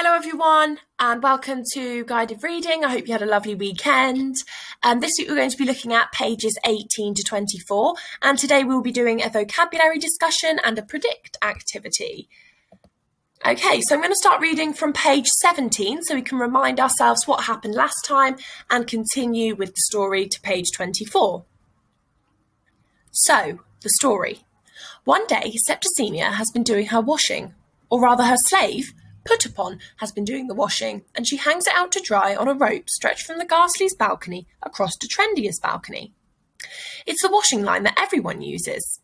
Hello everyone and welcome to Guided Reading. I hope you had a lovely weekend. This week we're going to be looking at pages 18 to 24 and today we'll be doing a vocabulary discussion and a predict activity. Okay, so I'm going to start reading from page 17 so we can remind ourselves what happened last time and continue with the story to page 24. So, the story. One day Septicemia has been doing her washing, or rather her slave, Put-upon, has been doing the washing, and she hangs it out to dry on a rope stretched from the Garsleys' balcony across to Trendia's balcony. It's the washing line that everyone uses.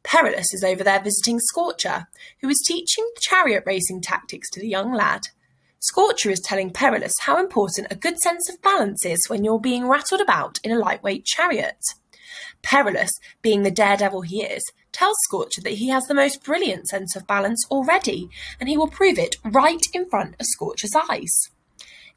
Perillus is over there visiting Scorcher, who is teaching chariot racing tactics to the young lad. Scorcher is telling Perillus how important a good sense of balance is when you're being rattled about in a lightweight chariot. Perillus, being the daredevil he is, tells Scorcher that he has the most brilliant sense of balance already, and he will prove it right in front of Scorcher's eyes.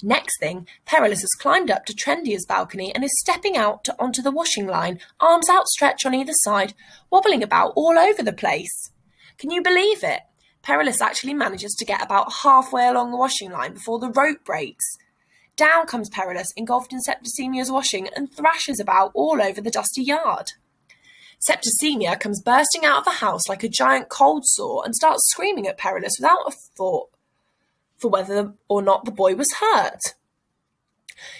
Next thing, Perillus has climbed up to Trendia's balcony and is stepping out onto the washing line, arms outstretched on either side, wobbling about all over the place. Can you believe it? Perillus actually manages to get about halfway along the washing line before the rope breaks. Down comes Perillus, engulfed in Septicemia's washing, and thrashes about all over the dusty yard. Septicemia comes bursting out of the house like a giant cold sore and starts screaming at Perillus without a thought for whether or not the boy was hurt.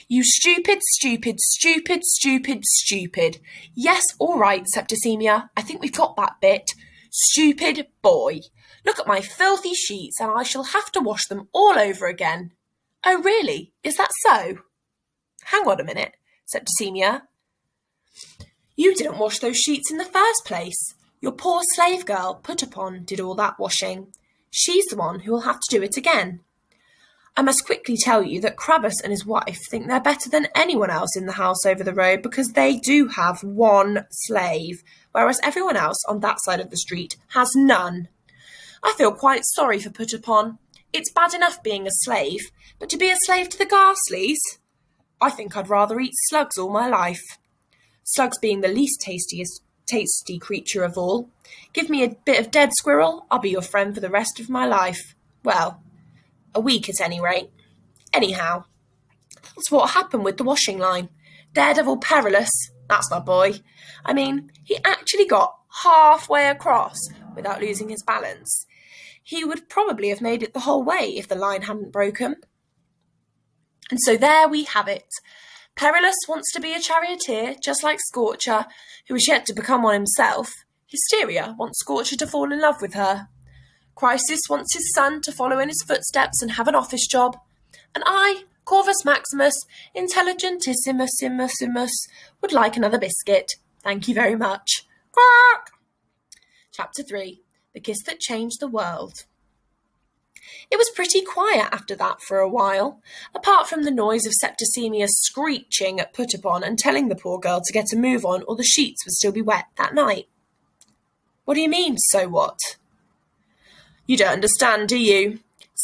"You stupid, stupid, stupid, stupid, stupid. Yes, all right, Septicemia, I think we've got that bit. Stupid boy. Look at my filthy sheets and I shall have to wash them all over again." "Oh, really? Is that so?" "Hang on a minute, Septicemia. You didn't wash those sheets in the first place. Your poor slave girl, Put-upon, did all that washing. She's the one who will have to do it again. I must quickly tell you that Crabbus and his wife think they're better than anyone else in the house over the road because they do have one slave, whereas everyone else on that side of the street has none. I feel quite sorry for Put-upon. It's bad enough being a slave, but to be a slave to the Garsleys? I think I'd rather eat slugs all my life. Slugs being the least tasty creature of all. Give me a bit of dead squirrel, I'll be your friend for the rest of my life. Well, a week at any rate. Anyhow, that's what happened with the washing line. Daredevil Perillus, that's my boy. I mean, he actually got halfway across without losing his balance. He would probably have made it the whole way if the line hadn't broken. And so there we have it. Perillus wants to be a charioteer, just like Scorcher, who is yet to become one himself. Hysteria wants Scorcher to fall in love with her. Chrysis wants his son to follow in his footsteps and have an office job. And I, Corvus Maximus, Intelligentissimus, would like another biscuit. Thank you very much. Quack! Chapter 3. The Kiss That Changed the World. It was pretty quiet after that for a while, apart from the noise of Septicemia screeching at Put-upon and telling the poor girl to get a move on or the sheets would still be wet that night. What do you mean, so what? You don't understand, do you?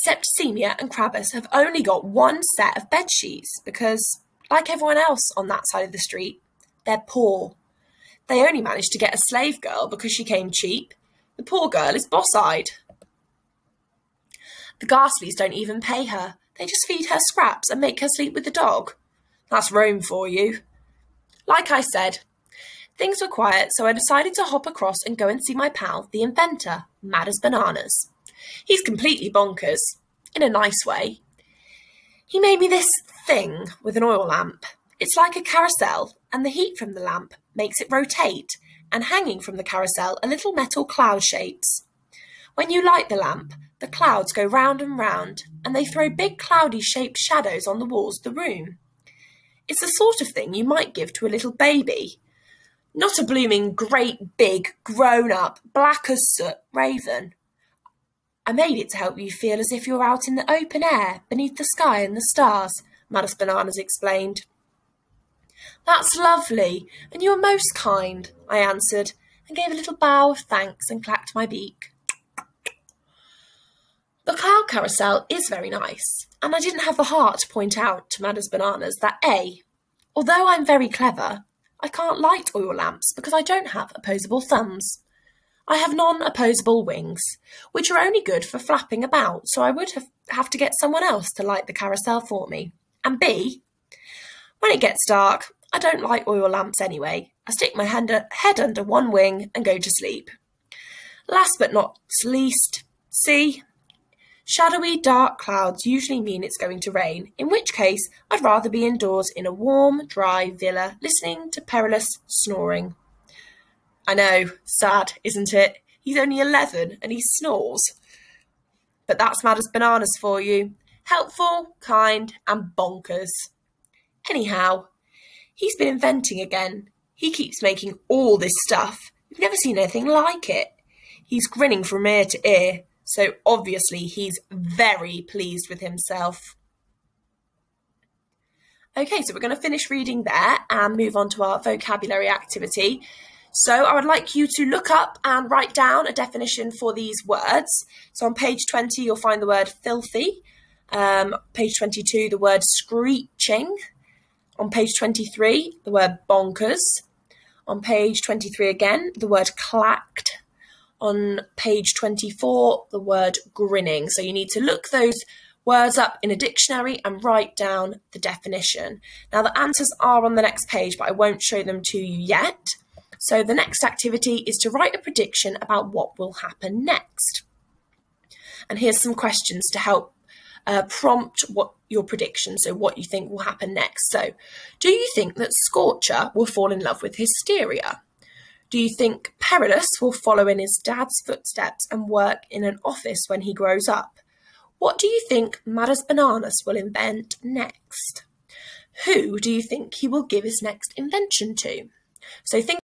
Septicemia and Crabbus have only got one set of bed sheets because, like everyone else on that side of the street, they're poor. They only managed to get a slave girl because she came cheap. The poor girl is boss-eyed. The Garsleys don't even pay her. They just feed her scraps and make her sleep with the dog. That's Rome for you. Like I said, things were quiet, so I decided to hop across and go and see my pal, the inventor, mad as bananas. He's completely bonkers, in a nice way. He made me this thing with an oil lamp. It's like a carousel, and the heat from the lamp makes it rotate, and hanging from the carousel are little metal cloud shapes. When you light the lamp, the clouds go round and round, and they throw big cloudy-shaped shadows on the walls of the room. It's the sort of thing you might give to a little baby. Not a blooming great big, grown-up, black as soot raven. I made it to help you feel as if you're out in the open air, beneath the sky and the stars, Mad as Bananas explained. That's lovely, and you are most kind, I answered, and gave a little bow of thanks and clacked my beak. The cloud carousel is very nice, and I didn't have the heart to point out to Mad as Bananas that although I'm very clever, I can't light oil lamps because I don't have opposable thumbs. I have non-opposable wings, which are only good for flapping about, so I would have to get someone else to light the carousel for me. And B, when it gets dark, I don't like oil lamps anyway. I stick my head under one wing and go to sleep. Last but not least, C, shadowy, dark clouds usually mean it's going to rain, in which case I'd rather be indoors in a warm, dry villa listening to Perillus snoring. I know, sad, isn't it? He's only 11 and he snores. But that's Mad as Bananas for you. Helpful, kind, and bonkers. Anyhow, he's been inventing again. He keeps making all this stuff. We've never seen anything like it. He's grinning from ear to ear, so obviously he's very pleased with himself. Okay, so we're going to finish reading there and move on to our vocabulary activity. So I would like you to look up and write down a definition for these words. So on page 20, you'll find the word filthy. Page 22, the word screeching. On page 23, the word bonkers. On page 23 again, the word clacked. On page 24, the word grinning. So you need to look those words up in a dictionary and write down the definition. Now the answers are on the next page, but I won't show them to you yet. So the next activity is to write a prediction about what will happen next. And here's some questions to help prompt what your prediction, so what you think will happen next. So, do you think that Scorcher will fall in love with Hysteria? Do you think Perillus will follow in his dad's footsteps and work in an office when he grows up? What do you think Mad as Bananas will invent next? Who do you think he will give his next invention to? So think